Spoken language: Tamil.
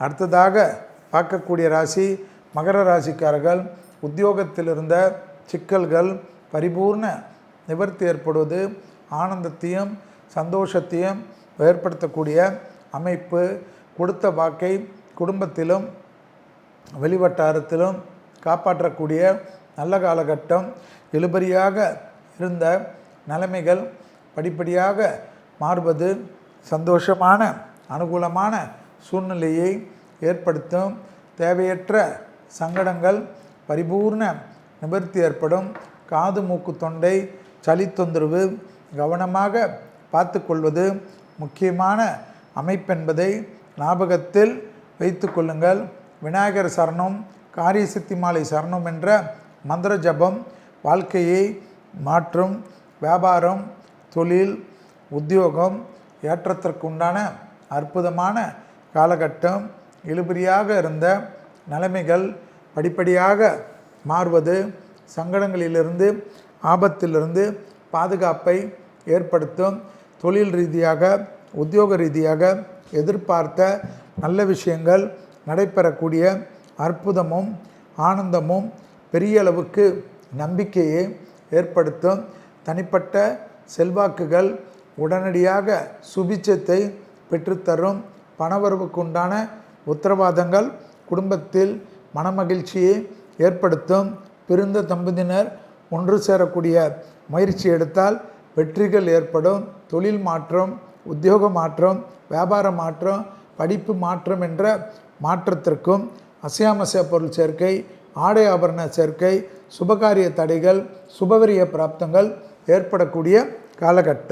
அடுத்ததாக பார்க்கக்கூடிய ராசி மகர ராசிக்காரர்கள். உத்தியோகத்தில் இருந்த சிக்கல்கள் பரிபூர்ண நிவர்த்தி ஏற்படுவது, ஆனந்தத்தையும் சந்தோஷத்தையும் ஏற்படுத்தக்கூடிய அமைப்பு. கொடுத்த வாக்கை குடும்பத்திலும் வெளிவட்டாரத்திலும் காப்பாற்றக்கூடிய நல்ல காலகட்டம். இழுபறியாக இருந்த நிலைமைகள் படிப்படியாக மாறுவது சந்தோஷமான அனுகூலமான சூழ்நிலையை ஏற்படுத்தும். தேவையற்ற சங்கடங்கள் பரிபூர்ண நிவர்த்தி ஏற்படும். காது மூக்கு தொண்டை சளி தொந்தரவு கவனமாக பார்த்து கொள்வது முக்கியமான அமைப்பென்பதை ஞாபகத்தில் வைத்து கொள்ளுங்கள். விநாயகர் சரணம், காரிய சித்தி மாலை சரணம் என்ற மந்திர ஜபம் வாழ்க்கையை மாற்றும். வியாபாரம், தொழில், உத்தியோகம் ஏற்றத்திற்குண்டான அற்புதமான காலகட்டம். இழுபறியாக இருந்த நிலைமைகள் படிப்படியாக மாறுவது சங்கடங்களிலிருந்து ஆபத்திலிருந்து பாதுகாப்பை ஏற்படுத்தும். தொழில் ரீதியாக உத்தியோக ரீதியாக எதிர்பார்த்த நல்ல விஷயங்கள் நடைபெறக்கூடிய அற்புதமும் ஆனந்தமும் பெரிய அளவுக்கு நம்பிக்கையை ஏற்படுத்தும். தனிப்பட்ட செல்வாக்குகள் உடனடியாக சுபிட்சத்தை பெற்றுத்தரும். பணவரவுக்கு உண்டான உத்தரவாதங்கள் குடும்பத்தில் மனமகிழ்ச்சியை ஏற்படுத்தும். பிரிந்த தம்பதியினர் ஒன்று சேரக்கூடிய முயற்சி எடுத்தால் வெற்றிகள் ஏற்படும். தொழில் மாற்றம், உத்தியோக மாற்றம், வியாபார மாற்றம், படிப்பு மாற்றம் என்ற மாற்றத்திற்கும் அசையாமசைய பொருள் சேர்க்கை, ஆடை ஆபரண சேர்க்கை, சுபகாரிய தடைகள், சுபவரிய பிராப்தங்கள் ஏற்படக்கூடிய காலகட்டம்.